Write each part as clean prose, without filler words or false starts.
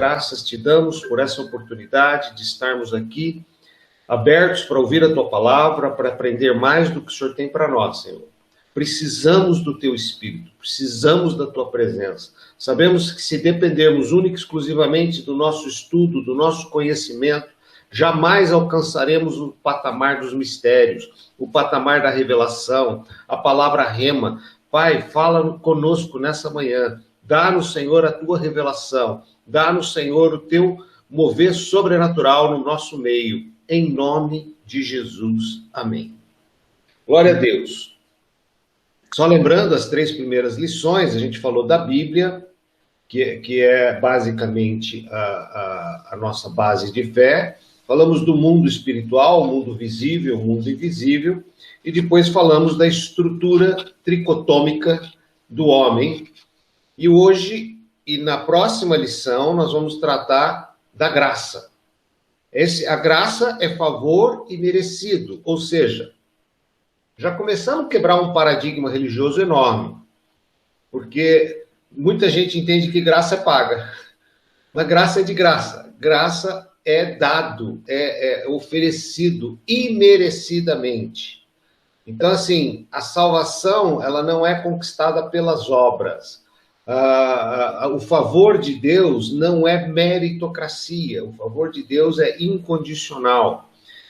graças te damos por essa oportunidade de estarmos aqui, abertos para ouvir a tua palavra, para aprender mais do que o Senhor tem para nós, Senhor. Precisamos do teu Espírito, precisamos da tua presença. Sabemos que se dependermos única e exclusivamente do nosso estudo, do nosso conhecimento, jamais alcançaremos o patamar dos mistérios, o patamar da revelação, a palavra rema. Pai, fala conosco nessa manhã. Dá-nos, Senhor, a tua revelação. Dá-nos, Senhor, o teu mover sobrenatural no nosso meio. Em nome de Jesus. Amém. Glória a Deus. Só lembrando as 3 primeiras lições, a gente falou da Bíblia, que é basicamente a nossa base de fé. Falamos do mundo espiritual, o mundo visível, o mundo invisível. E depois falamos da estrutura tricotômica do homem. E hoje, e na próxima lição, nós vamos tratar da graça. A graça é favor e merecido, ou seja, já começamos a quebrar um paradigma religioso enorme, porque muita gente entende que graça é paga, mas graça é de graça. Graça é dado, é oferecido imerecidamente. Então, assim, a salvação, ela não é conquistada pelas obras. O favor de Deus não é meritocracia, o favor de Deus é incondicional.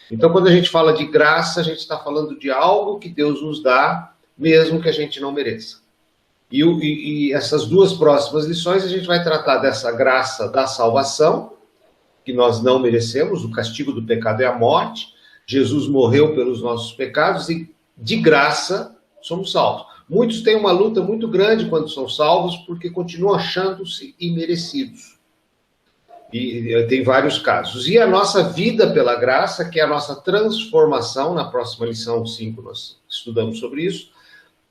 Então, quando a gente fala de graça, a gente está falando de algo que Deus nos dá, mesmo que a gente não mereça. E essas 2 próximas lições, a gente vai tratar dessa graça da salvação, que nós não merecemos, o castigo do pecado é a morte, Jesus morreu pelos nossos pecados e, de graça, somos salvos. Muitos têm uma luta muito grande quando são salvos, porque continuam achando-se imerecidos. E tem vários casos. E a nossa vida pela graça, que é a nossa transformação, na próxima lição 5 nós estudamos sobre isso,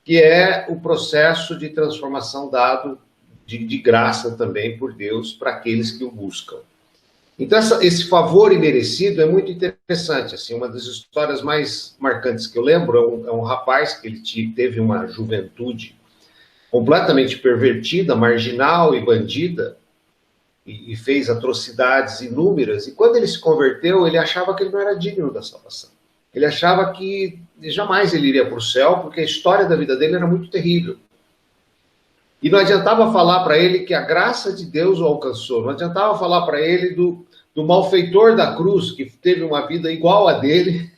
que é o processo de transformação dado de graça também por Deus para aqueles que o buscam. Então, esse favor imerecido é muito interessante. Assim, uma das histórias mais marcantes que eu lembro é um rapaz que ele teve uma juventude completamente pervertida, marginal e bandida, e fez atrocidades inúmeras. E quando ele se converteu, ele achava que ele não era digno da salvação. Ele achava que jamais ele iria para o céu, porque a história da vida dele era muito terrível. E não adiantava falar para ele que a graça de Deus o alcançou. Não adiantava falar para ele do malfeitor da cruz, que teve uma vida igual a dele,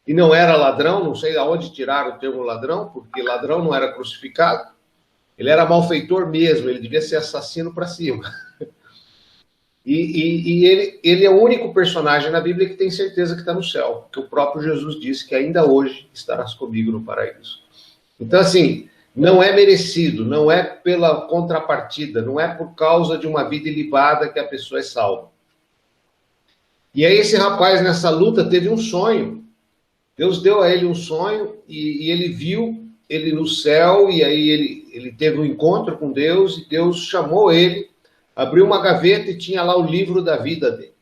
e não era ladrão. Não sei aonde tiraram o termo ladrão, porque ladrão não era crucificado. Ele era malfeitor mesmo, ele devia ser assassino para cima. E ele é o único personagem na Bíblia que tem certeza que está no céu, porque o próprio Jesus disse que ainda hoje estarás comigo no paraíso. Então, assim, não é merecido, não é pela contrapartida, não é por causa de uma vida ilibada que a pessoa é salva. E aí esse rapaz, nessa luta, teve um sonho. Deus deu a ele um sonho e ele viu ele no céu, e aí ele teve um encontro com Deus, e Deus chamou ele, abriu uma gaveta e tinha lá o livro da vida dele.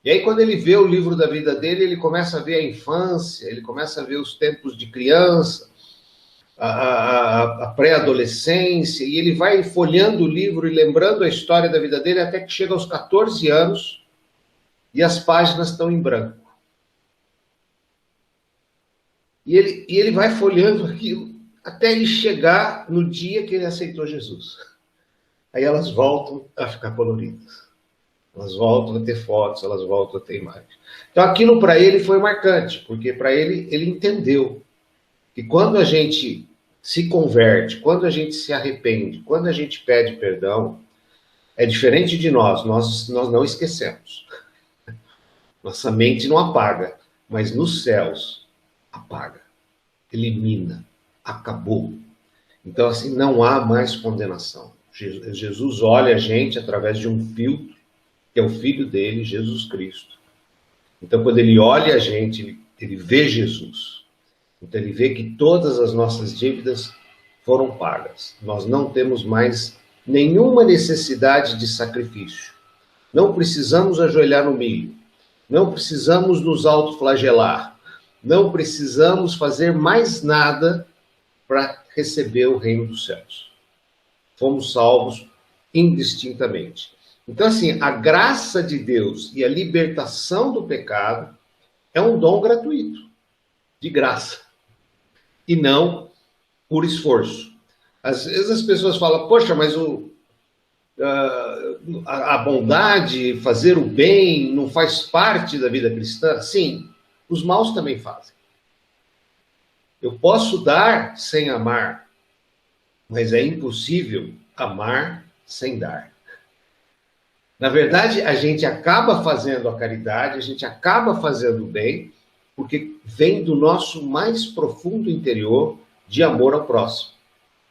E aí, quando ele vê o livro da vida dele, ele começa a ver a infância, ele começa a ver os tempos de criança, a pré-adolescência, e ele vai folheando o livro e lembrando a história da vida dele até que chega aos 14 anos e as páginas estão em branco. E ele vai folheando aquilo até ele chegar no dia que ele aceitou Jesus. Aí elas voltam a ficar coloridas. Elas voltam a ter fotos, elas voltam a ter imagens. Então aquilo para ele foi marcante, porque para ele entendeu que quando a gente se converte, quando a gente se arrepende, quando a gente pede perdão, é diferente de nós não esquecemos. Nossa mente não apaga, mas nos céus apaga, elimina, acabou. Então assim, não há mais condenação. Jesus olha a gente através de um filtro, que é o Filho dele, Jesus Cristo. Então, quando ele olha a gente, ele vê Jesus. Então, ele vê que todas as nossas dívidas foram pagas. Nós não temos mais nenhuma necessidade de sacrifício. Não precisamos ajoelhar no milho. Não precisamos nos autoflagelar. Não precisamos fazer mais nada para receber o reino dos céus. Fomos salvos indistintamente. Então, assim, a graça de Deus e a libertação do pecado é um dom gratuito, de graça, e não por esforço. Às vezes as pessoas falam, poxa, mas a bondade, fazer o bem, não faz parte da vida cristã? Sim, os maus também fazem. Eu posso dar sem amar, mas é impossível amar sem dar. Na verdade, a gente acaba fazendo a caridade, a gente acaba fazendo o bem, porque vem do nosso mais profundo interior de amor ao próximo.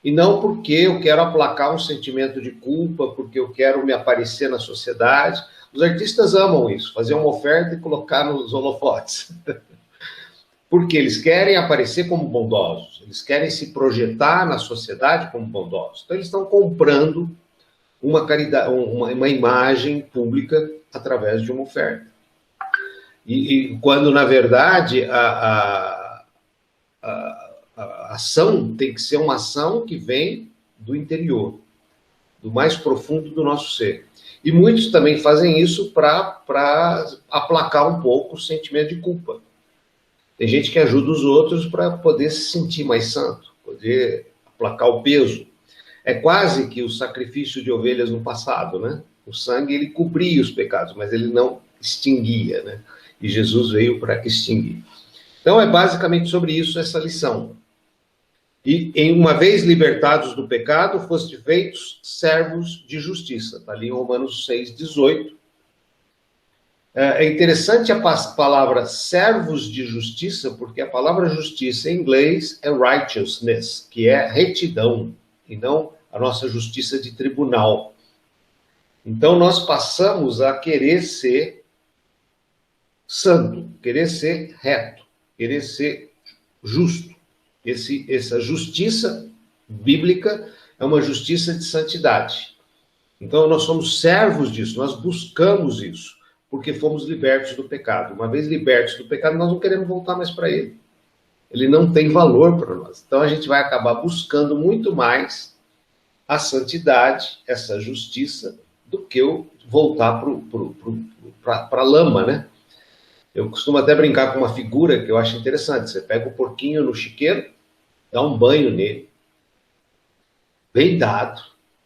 E não porque eu quero aplacar um sentimento de culpa, porque eu quero me aparecer na sociedade. Os artistas amam isso, fazer uma oferta e colocar nos holofotes. Porque eles querem aparecer como bondosos, eles querem se projetar na sociedade como bondosos. Então eles estão comprando uma caridade, uma imagem pública através de uma oferta. E quando, na verdade, a ação tem que ser uma ação que vem do interior, do mais profundo do nosso ser. E muitos também fazem isso para aplacar um pouco o sentimento de culpa. Tem gente que ajuda os outros para poder se sentir mais santo, poder aplacar o peso. É quase que o sacrifício de ovelhas no passado, né? O sangue, ele cobria os pecados, mas ele não extinguia, né? E Jesus veio para extinguir. Então, é basicamente sobre isso essa lição. E, em uma vez libertados do pecado, foste feitos servos de justiça. Está ali em Romanos 6,18. É interessante a palavra servos de justiça, porque a palavra justiça em inglês é righteousness, que é retidão, e não a nossa justiça de tribunal. Então, nós passamos a querer ser santo, querer ser reto, querer ser justo. Essa justiça bíblica é uma justiça de santidade. Então, nós somos servos disso, nós buscamos isso, porque fomos libertos do pecado. Uma vez libertos do pecado, nós não queremos voltar mais para ele. Ele não tem valor para nós. Então, a gente vai acabar buscando muito mais a santidade, essa justiça, do que eu voltar para a lama, né? Eu costumo até brincar com uma figura que eu acho interessante. Você pega o porquinho no chiqueiro, dá um banho nele, bem dado,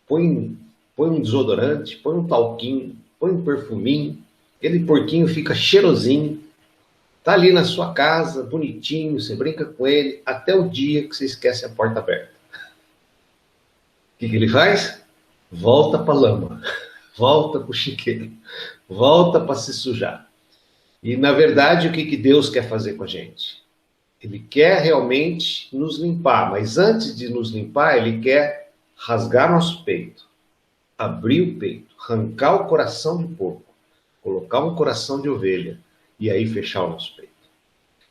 põe um desodorante, põe um talquinho, põe um perfuminho, aquele porquinho fica cheirosinho, tá ali na sua casa, bonitinho, você brinca com ele, até o dia que você esquece a porta aberta. O que ele faz? Volta para a lama, volta para o chiqueiro, volta para se sujar. E, na verdade, o que Deus quer fazer com a gente? Ele quer realmente nos limpar, mas antes de nos limpar, ele quer rasgar nosso peito, abrir o peito, arrancar o coração de porco, colocar um coração de ovelha e aí fechar o nosso peito.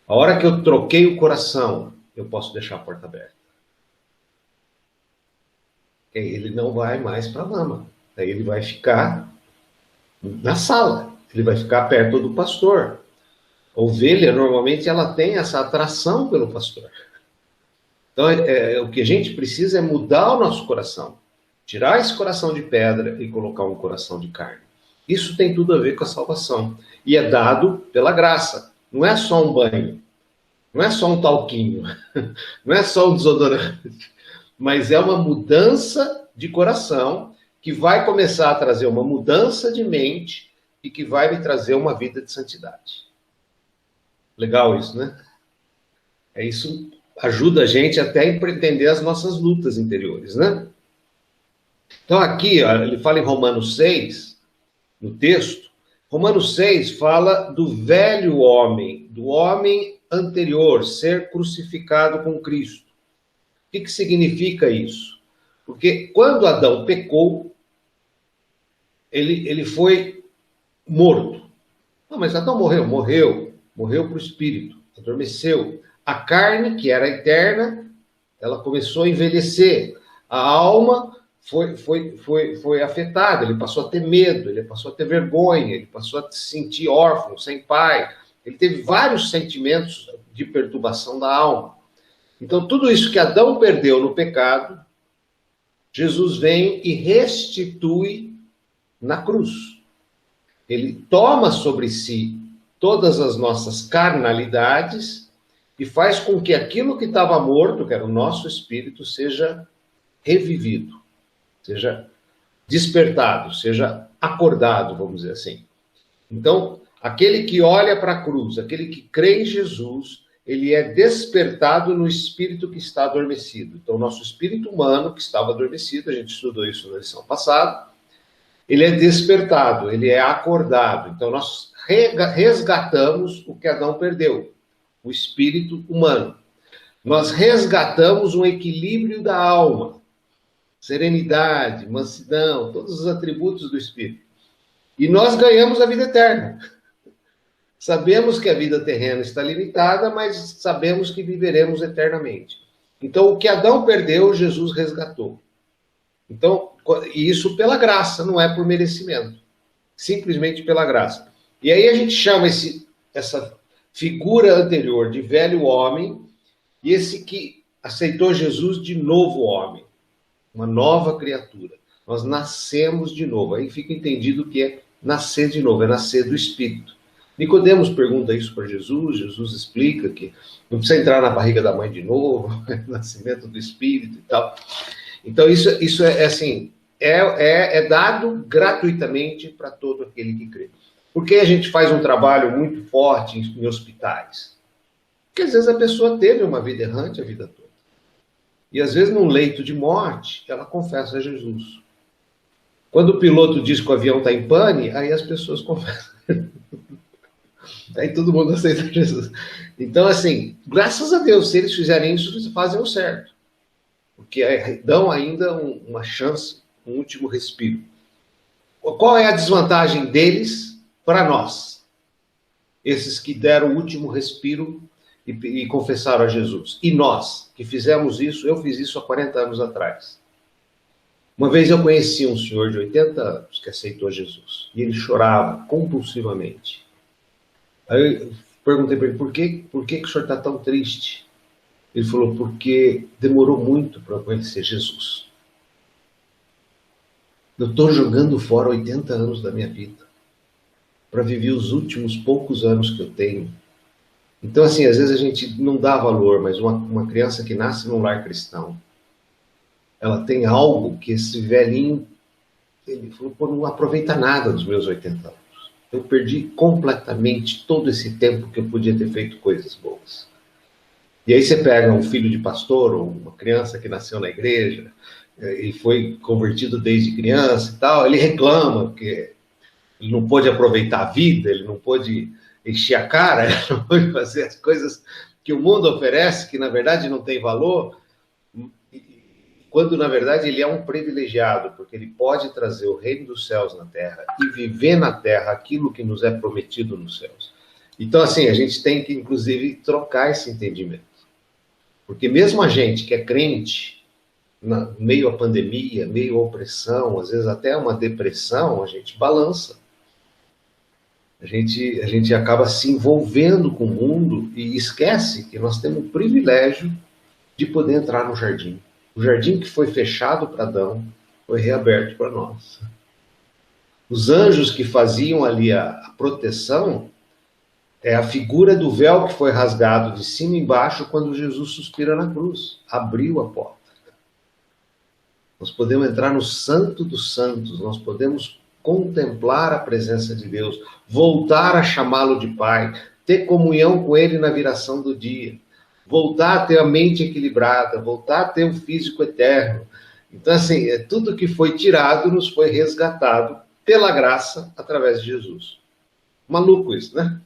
A hora que eu troquei o coração, eu posso deixar a porta aberta. Aí ele não vai mais para a lama. Aí ele vai ficar na sala. Ele vai ficar perto do pastor. A ovelha, normalmente, ela tem essa atração pelo pastor. Então, o que a gente precisa é mudar o nosso coração. Tirar esse coração de pedra e colocar um coração de carne. Isso tem tudo a ver com a salvação. E é dado pela graça. Não é só um banho. Não é só um talquinho. Não é só um desodorante. Mas é uma mudança de coração que vai começar a trazer uma mudança de mente e que vai me trazer uma vida de santidade. Legal isso, né? Isso ajuda a gente até a entender as nossas lutas interiores, né? Então aqui, ó, ele fala em Romanos 6, no texto. Romanos 6 fala do velho homem, do homem anterior, ser crucificado com Cristo. O que significa isso? Porque quando Adão pecou, ele foi morto. Não, mas Adão morreu para o espírito, adormeceu. A carne, que era eterna, ela começou a envelhecer. A alma foi afetada, ele passou a ter medo, ele passou a ter vergonha, ele passou a se sentir órfão, sem pai. Ele teve vários sentimentos de perturbação da alma. Então, tudo isso que Adão perdeu no pecado, Jesus vem e restitui na cruz. Ele toma sobre si todas as nossas carnalidades e faz com que aquilo que estava morto, que era o nosso espírito, seja revivido, seja despertado, seja acordado, vamos dizer assim. Então, aquele que olha para a cruz, aquele que crê em Jesus, ele é despertado no espírito que está adormecido. Então, nosso espírito humano que estava adormecido, a gente estudou isso na lição passada, ele é despertado, ele é acordado. Então, nós resgatamos o que Adão perdeu, o espírito humano. Nós resgatamos um equilíbrio da alma, serenidade, mansidão, todos os atributos do espírito. E nós ganhamos a vida eterna. Sabemos que a vida terrena está limitada, mas sabemos que viveremos eternamente. Então, o que Adão perdeu, Jesus resgatou. Então, isso pela graça, não é por merecimento. Simplesmente pela graça. E aí a gente chama essa figura anterior de velho homem, e esse que aceitou Jesus de novo homem, uma nova criatura. Nós nascemos de novo. Aí fica entendido o que é nascer de novo, é nascer do Espírito. Nicodemos pergunta isso para Jesus, Jesus explica que não precisa entrar na barriga da mãe de novo, é o nascimento do Espírito e tal. Então isso é assim, é dado gratuitamente para todo aquele que crê. Por que a gente faz um trabalho muito forte em hospitais? Porque às vezes a pessoa teve uma vida errante a vida toda. E às vezes num leito de morte, ela confessa a Jesus. Quando o piloto diz que o avião está em pane, aí as pessoas confessam. Aí todo mundo aceita Jesus. Então, assim, graças a Deus, se eles fizerem isso, eles fazem o certo. Porque dão ainda uma chance, um último respiro. Qual é a desvantagem deles para nós? Esses que deram o último respiro e confessaram a Jesus. E nós, que fizemos isso, eu fiz isso há 40 anos atrás. Uma vez eu conheci um senhor de 80 anos que aceitou Jesus. E ele chorava compulsivamente. Aí eu perguntei para ele, por que o senhor está tão triste? Ele falou, porque demorou muito para eu conhecer Jesus. Eu estou jogando fora 80 anos da minha vida para viver os últimos poucos anos que eu tenho. Então, assim, às vezes a gente não dá valor, mas uma criança que nasce num lar cristão, ela tem algo que esse velhinho, ele falou, pô, não aproveita nada dos meus 80 anos. Eu perdi completamente todo esse tempo que eu podia ter feito coisas boas. E aí você pega um filho de pastor, ou uma criança que nasceu na igreja, e foi convertido desde criança e tal, ele reclama, porque ele não pôde aproveitar a vida, ele não pôde encher a cara, ele não pôde fazer as coisas que o mundo oferece, que na verdade não tem valor, quando na verdade ele é um privilegiado, porque ele pode trazer o reino dos céus na terra e viver na terra aquilo que nos é prometido nos céus. Então, assim, a gente tem que, inclusive, trocar esse entendimento. Porque mesmo a gente que é crente, meio à pandemia, meio à opressão, às vezes até uma depressão, a gente balança. A gente acaba se envolvendo com o mundo e esquece que nós temos o privilégio de poder entrar no jardim. O jardim que foi fechado para Adão foi reaberto para nós. Os anjos que faziam ali a proteção é a figura do véu que foi rasgado de cima e embaixo quando Jesus suspira na cruz. Abriu a porta. Nós podemos entrar no Santo dos Santos, nós podemos contemplar a presença de Deus, voltar a chamá-lo de Pai, ter comunhão com Ele na viração do dia, voltar a ter a mente equilibrada, voltar a ter um físico eterno. Então, assim, tudo que foi tirado nos foi resgatado pela graça através de Jesus. Maluco isso, né?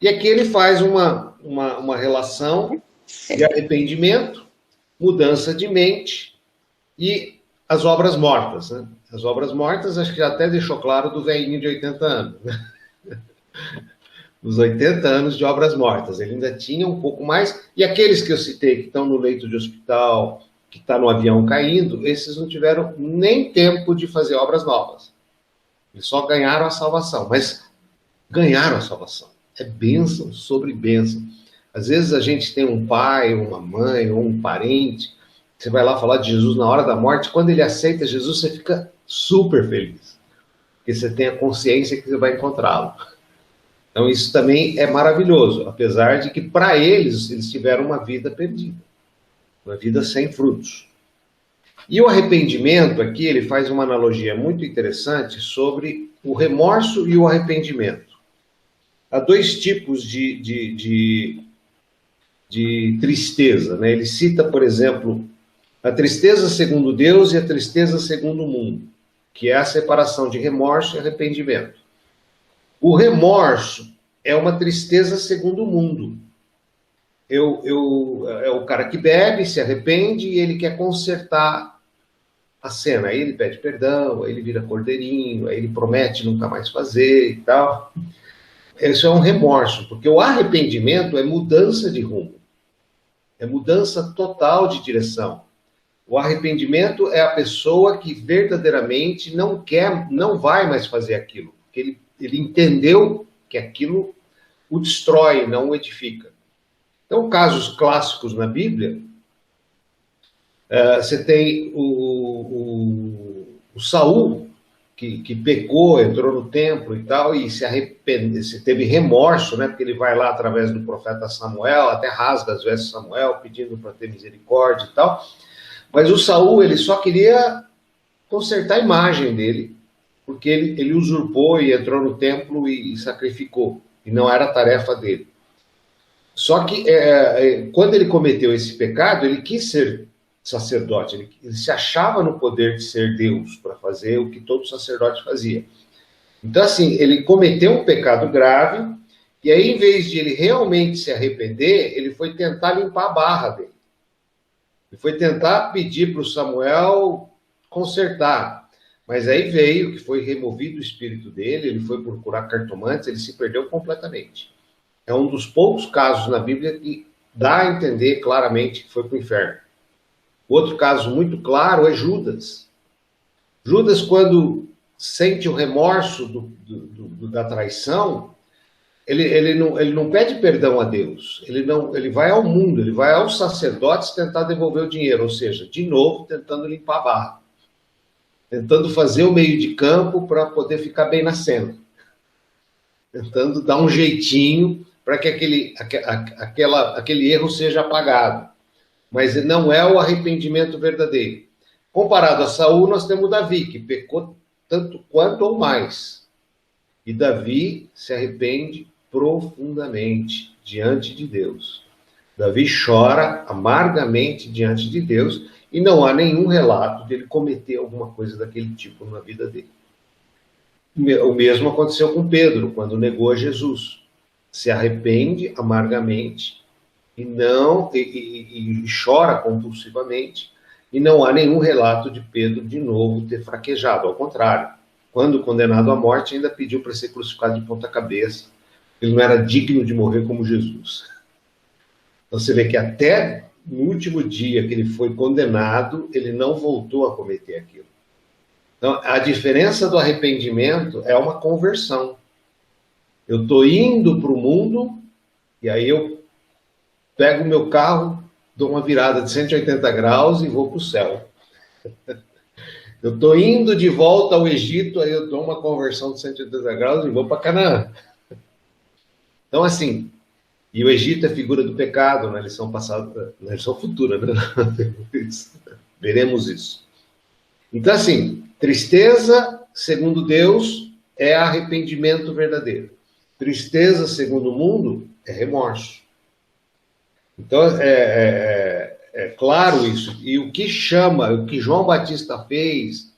E aqui ele faz uma relação de arrependimento, mudança de mente e as obras mortas, né? As obras mortas, acho que já até deixou claro do velhinho de 80 anos, né? Os 80 anos de obras mortas, ele ainda tinha um pouco mais, e aqueles que eu citei, que estão no leito de hospital, que está no avião caindo, esses não tiveram nem tempo de fazer obras novas. Eles só ganharam a salvação, mas ganharam a salvação. É bênção sobre bênção. Às vezes a gente tem um pai, uma mãe, ou um parente, você vai lá falar de Jesus na hora da morte, quando ele aceita Jesus, você fica super feliz. porque você tem a consciência que você vai encontrá-lo. Então isso também é maravilhoso, apesar de que para eles tiveram uma vida perdida, uma vida sem frutos. E o arrependimento aqui, ele faz uma analogia muito interessante sobre o remorso e o arrependimento. Há dois tipos de tristeza, né? Ele cita, por exemplo, a tristeza segundo Deus e a tristeza segundo o mundo, que é a separação de remorso e arrependimento. O remorso é uma tristeza segundo o mundo. É o cara que bebe, se arrepende e ele quer consertar a cena. Aí ele pede perdão, aí ele vira cordeirinho, aí ele promete nunca mais fazer e tal. Isso é um remorso, porque o arrependimento é mudança de rumo. É mudança total de direção. O arrependimento é a pessoa que verdadeiramente não vai mais fazer aquilo. Porque ele entendeu que aquilo o destrói, não o edifica. Então, casos clássicos na Bíblia, você tem o Saul, que pecou, entrou no templo e tal, e se arrependeu, teve remorso, né? Porque ele vai lá através do profeta Samuel, até rasga as vestes de Samuel, pedindo para ter misericórdia e tal. Mas o Saul, ele só queria consertar a imagem dele, porque ele usurpou e entrou no templo e sacrificou, e não era tarefa dele. Só que quando ele cometeu esse pecado, ele quis ser sacerdote, ele se achava no poder de ser Deus para fazer o que todo sacerdote fazia. Então, assim, ele cometeu um pecado grave, e aí, em vez de ele realmente se arrepender, ele foi tentar limpar a barra dele. Ele foi tentar pedir para o Samuel consertar. Mas aí veio que foi removido o espírito dele, ele foi procurar cartomantes, ele se perdeu completamente. É um dos poucos casos na Bíblia que dá a entender claramente que foi para o inferno. Outro caso muito claro é Judas. Judas, quando sente o remorso da traição, ele não pede perdão a Deus. Ele vai ao mundo, ele vai aos sacerdotes tentar devolver o dinheiro, ou seja, de novo tentando limpar a barra, tentando fazer o meio de campo para poder ficar bem na cena, tentando dar um jeitinho para que aquele erro seja apagado. Mas não é o arrependimento verdadeiro. Comparado a Saul, nós temos Davi, que pecou tanto quanto ou mais. E Davi se arrepende profundamente diante de Deus. Davi chora amargamente diante de Deus e não há nenhum relato de ele cometer alguma coisa daquele tipo na vida dele. O mesmo aconteceu com Pedro, quando negou a Jesus. Se arrepende amargamente e chora compulsivamente, e não há nenhum relato de Pedro de novo ter fraquejado. Ao contrário, quando condenado à morte, ainda pediu para ser crucificado de ponta cabeça. Ele não era digno de morrer como Jesus. Então você vê que até no último dia que ele foi condenado, ele não voltou a cometer aquilo. Então, a diferença do arrependimento é uma conversão. Eu estou indo para o mundo, e aí eu pego o meu carro, dou uma virada de 180 graus e vou para o céu. Eu estou indo de volta ao Egito, aí eu dou uma conversão de 180 graus e vou para Canaã. Então, assim, e o Egito é figura do pecado na lição passada, na lição futura, né? Veremos isso. Então, assim, tristeza, segundo Deus, é arrependimento verdadeiro. Tristeza, segundo o mundo, é remorso. Então, é claro isso. E o que João Batista fez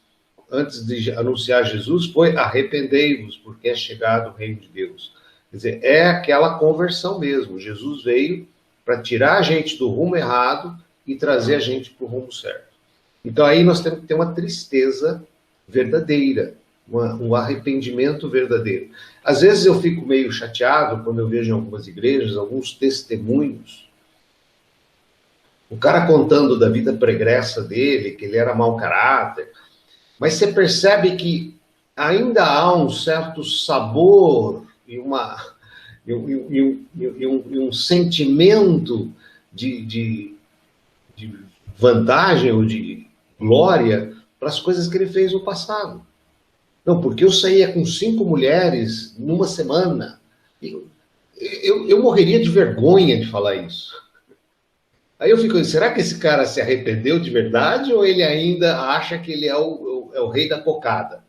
antes de anunciar Jesus foi: arrependei-vos, porque é chegado o reino de Deus. Quer dizer, é aquela conversão mesmo. Jesus veio para tirar a gente do rumo errado e trazer a gente para o rumo certo. Então aí nós temos que ter uma tristeza verdadeira, um arrependimento verdadeiro. Às vezes eu fico meio chateado quando eu vejo em algumas igrejas alguns testemunhos. O cara contando da vida pregressa dele, que ele era mau caráter. Mas você percebe que ainda há um certo sabor e um sentimento de vantagem ou de glória para as coisas que ele fez no passado. Não, porque eu saía com 5 mulheres numa semana. Eu morreria de vergonha de falar isso. Aí eu fico, será que esse cara se arrependeu de verdade ou ele ainda acha que ele é o rei da cocada?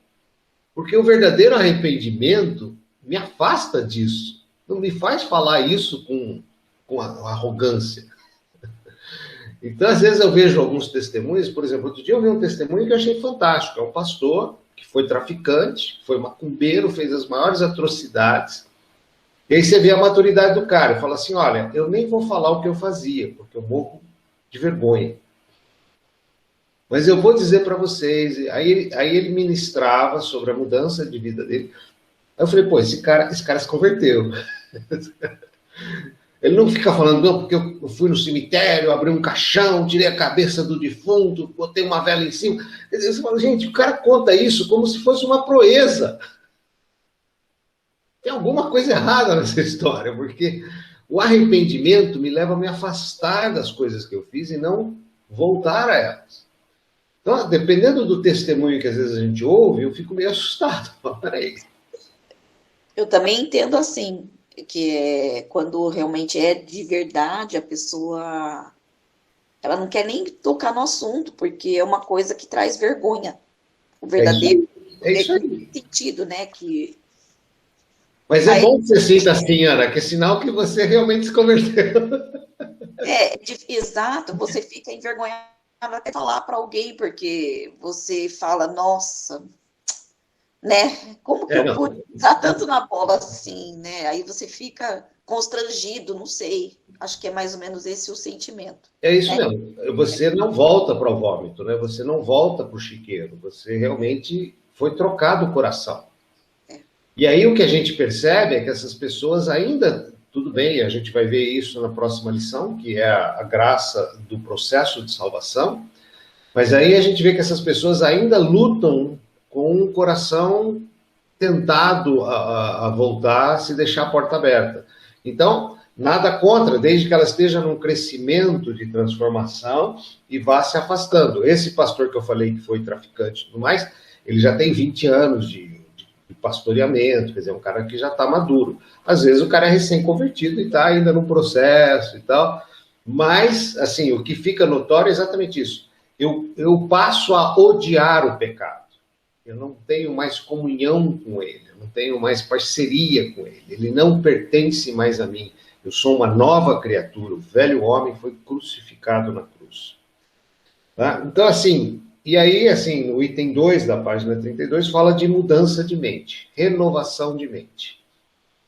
Porque o verdadeiro arrependimento me afasta disso. Não me faz falar isso com arrogância. Então, às vezes, eu vejo alguns testemunhos, por exemplo, outro dia eu vi um testemunho que eu achei fantástico. É um pastor que foi traficante, foi macumbeiro, fez as maiores atrocidades. E aí você vê a maturidade do cara. Fala assim: olha, eu nem vou falar o que eu fazia, porque eu morro de vergonha. Mas eu vou dizer para vocês. Aí ele ministrava sobre a mudança de vida dele. Aí eu falei: pô, esse cara se converteu. Ele não fica falando, não, porque eu fui no cemitério, abri um caixão, tirei a cabeça do defunto, botei uma vela em cima. Você fala, gente, o cara conta isso como se fosse uma proeza. Tem alguma coisa errada nessa história, porque o arrependimento me leva a me afastar das coisas que eu fiz e não voltar a elas. Então, dependendo do testemunho que às vezes a gente ouve, eu fico meio assustado. Peraí. Eu também entendo assim, que é quando realmente é de verdade, a pessoa ela não quer nem tocar no assunto, porque é uma coisa que traz vergonha. O É isso verdadeiro aí. É é isso que aí. sentido, né? Que Mas é aí bom que você sinta assim, Ana, que é sinal que você realmente se converteu. exato, você fica envergonhado até falar para alguém, porque você fala, nossa, né? Como que É, eu pude não. dar tanto na bola assim, né? Aí você fica constrangido, não sei. Acho que é mais ou menos esse o sentimento, É isso né? mesmo. Você não volta para o vômito, né? Você não volta para o chiqueiro. Você realmente foi trocado o coração. E aí o que a gente percebe é que essas pessoas ainda, tudo bem, a gente vai ver isso na próxima lição, que é a graça do processo de salvação, mas aí a gente vê que essas pessoas ainda lutam com o coração tentado a voltar se deixar a porta aberta. Então, nada contra, desde que ela esteja num crescimento de transformação e vá se afastando. Esse pastor que eu falei que foi traficante e tudo mais, ele já tem 20 anos de pastoreamento, quer dizer, um cara que já está maduro. Às vezes o cara é recém-convertido e está ainda no processo e tal, mas, assim, o que fica notório é exatamente isso. Eu passo a odiar o pecado. Eu não tenho mais comunhão com ele, eu não tenho mais parceria com ele, ele não pertence mais a mim. Eu sou uma nova criatura, o velho homem foi crucificado na cruz. Tá? Então, assim, e aí, assim, no item 2 da página 32 fala de mudança de mente, renovação de mente.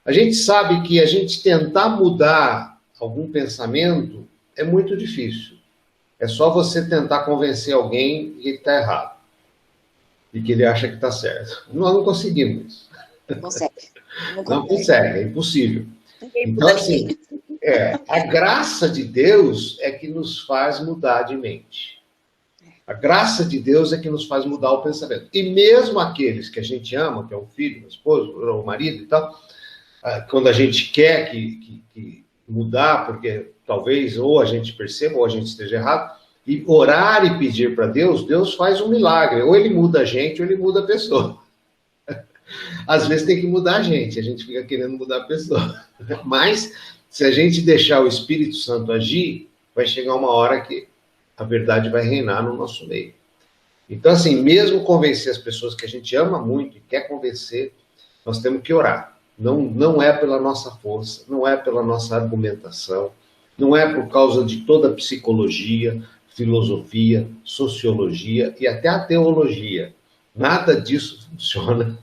A gente sabe que a gente tentar mudar algum pensamento é muito difícil. É só você tentar convencer alguém que ele está errado e que ele acha que está certo. Nós não conseguimos isso. Não consegue. Não Não consegue. consegue, é impossível. Ninguém Então, muda ninguém. assim, a graça de Deus é que nos faz mudar de mente. A graça de Deus é que nos faz mudar o pensamento. E mesmo aqueles que a gente ama, que é o filho, o esposo, o marido e tal, quando a gente quer que mudar, porque talvez ou a gente perceba ou a gente esteja errado, e orar e pedir para Deus, Deus faz um milagre. Ou ele muda a gente ou ele muda a pessoa. Às vezes tem que mudar a gente fica querendo mudar a pessoa. Mas, se a gente deixar o Espírito Santo agir, vai chegar uma hora que a verdade vai reinar no nosso meio. Então, assim, mesmo convencer as pessoas que a gente ama muito e quer convencer, nós temos que orar. Não é pela nossa força, não é pela nossa argumentação, não é por causa de toda a psicologia, filosofia, sociologia e até a teologia. Nada disso funciona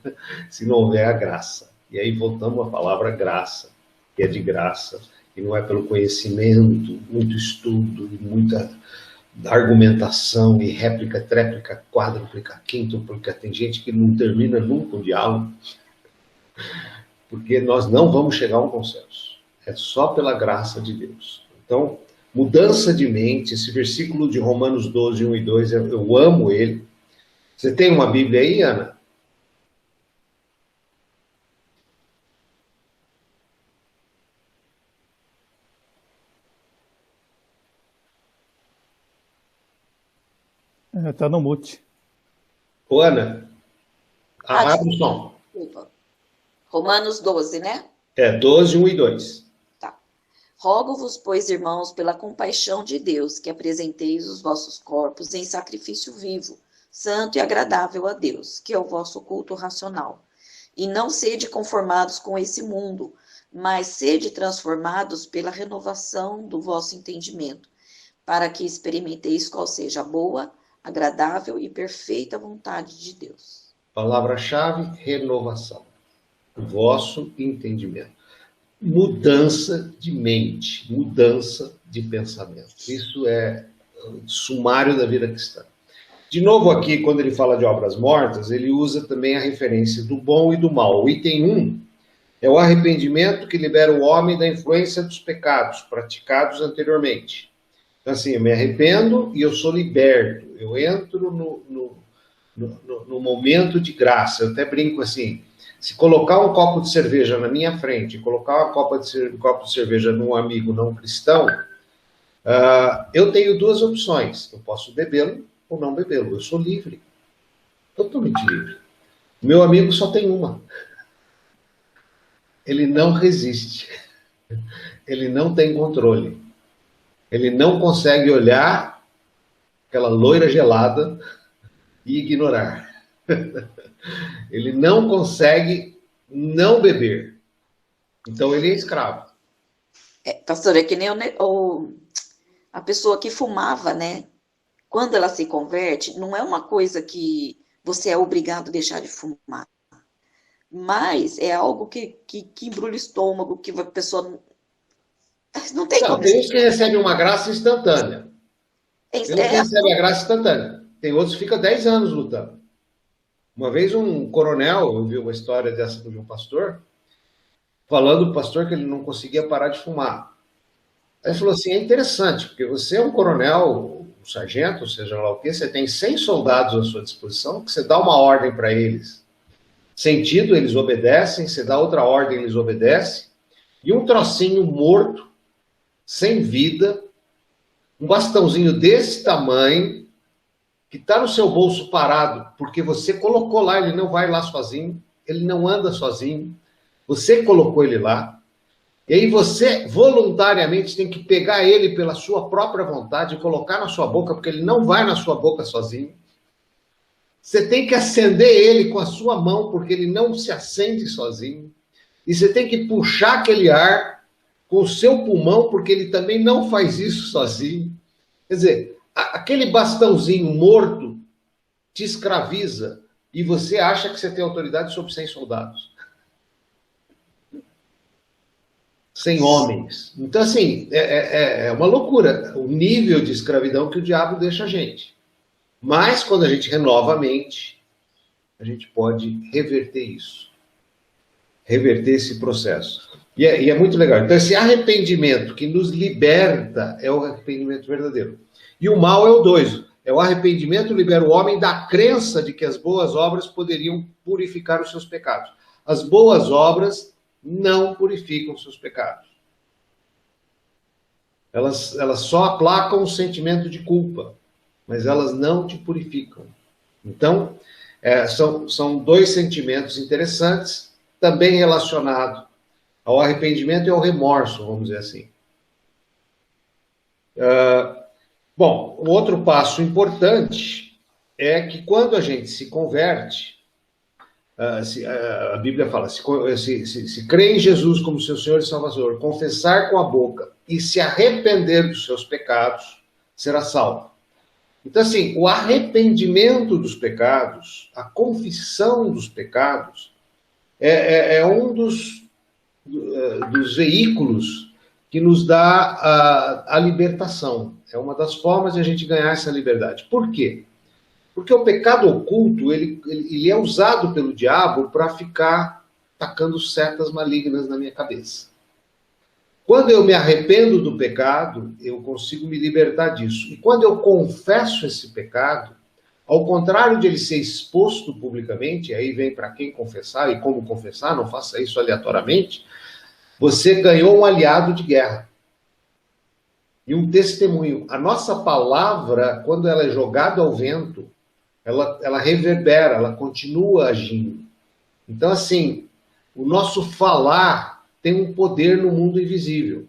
se não houver a graça. E aí voltamos à palavra graça, que é de graça, e não é pelo conhecimento, muito estudo e muita argumentação e réplica, tréplica, quádruplica, quíntuplica. Tem gente que não termina nunca o diálogo, porque nós não vamos chegar a um consenso. É só pela graça de Deus. Então, mudança de mente, esse versículo de Romanos 12, 1 e 2, eu amo ele. Você tem uma Bíblia aí, Ana? Tá no mute. Ô, Ana, Abre o som. Desculpa. Romanos 12, né? 12, 1 e 2. Tá. Rogo-vos, pois, irmãos, pela compaixão de Deus, que apresenteis os vossos corpos em sacrifício vivo, santo e agradável a Deus, que é o vosso culto racional. E não sede conformados com esse mundo, mas sede transformados pela renovação do vosso entendimento, para que experimenteis qual seja a boa, agradável e perfeita vontade de Deus. Palavra-chave, renovação. O vosso entendimento. Mudança de mente, mudança de pensamento. Isso é o sumário da vida cristã. De novo aqui, quando ele fala de obras mortas, ele usa também a referência do bom e do mal. O item 1 é o arrependimento que libera o homem da influência dos pecados praticados anteriormente. Então, assim, eu me arrependo e eu sou liberto. Eu entro no momento de graça. Eu até brinco assim, se colocar um copo de cerveja na minha frente, colocar um copo de cerveja num amigo não cristão, eu tenho duas opções. Eu posso bebê-lo ou não bebê-lo. Eu sou livre. Totalmente livre. Meu amigo só tem uma. Ele não resiste. Ele não tem controle. Ele não consegue olhar aquela loira gelada e ignorar. Ele não consegue não beber. Então ele é escravo. Pastor, é que nem a pessoa que fumava, né? Quando ela se converte, não é uma coisa que você é obrigado a deixar de fumar. Mas é algo que embrulha o estômago, que a pessoa não tem como. Tem uns que recebem uma graça instantânea. Tem uns que recebem a graça instantânea. Tem outros que ficam 10 anos lutando. Uma vez um coronel, eu vi uma história dessa de um pastor, falando pro pastor que ele não conseguia parar de fumar. Aí ele falou assim, é interessante, porque você é um coronel, um sargento, seja lá o quê, você tem 100 soldados à sua disposição, que você dá uma ordem para eles. Sentido, eles obedecem, você dá outra ordem, eles obedecem. E um trocinho morto, sem vida, um bastãozinho desse tamanho, que está no seu bolso parado, porque você colocou lá, ele não vai lá sozinho, ele não anda sozinho, você colocou ele lá, e aí você voluntariamente tem que pegar ele pela sua própria vontade e colocar na sua boca, porque ele não vai na sua boca sozinho. Você tem que acender ele com a sua mão, porque ele não se acende sozinho. E você tem que puxar aquele ar com o seu pulmão, porque ele também não faz isso sozinho. Quer dizer, aquele bastãozinho morto te escraviza e você acha que você tem autoridade sobre 100 soldados. 100 homens. Então, assim, é uma loucura o nível de escravidão que o diabo deixa a gente. Mas, quando a gente renova a mente, a gente pode reverter isso. Reverter esse processo. E é muito legal. Então, esse arrependimento que nos liberta é o arrependimento verdadeiro. E o mal é o 2. É o arrependimento libera o homem da crença de que as boas obras poderiam purificar os seus pecados. As boas obras não purificam os seus pecados. Elas só aplacam o sentimento de culpa, mas elas não te purificam. Então, são dois sentimentos interessantes, também relacionados ao arrependimento e ao remorso, vamos dizer assim. Bom, o outro passo importante é que quando a gente se converte, a Bíblia fala, se crê em Jesus como seu Senhor e Salvador, confessar com a boca e se arrepender dos seus pecados, será salvo. Então, assim, o arrependimento dos pecados, a confissão dos pecados, é um dos veículos que nos dá a libertação. É uma das formas de a gente ganhar essa liberdade. Por quê? Porque o pecado oculto, ele é usado pelo diabo para ficar tacando setas malignas na minha cabeça. Quando eu me arrependo do pecado, eu consigo me libertar disso. E quando eu confesso esse pecado, ao contrário de ele ser exposto publicamente, aí vem para quem confessar e como confessar, não faça isso aleatoriamente, você ganhou um aliado de guerra. E um testemunho. A nossa palavra, quando ela é jogada ao vento, ela reverbera, ela continua agindo. Então, assim, o nosso falar tem um poder no mundo invisível.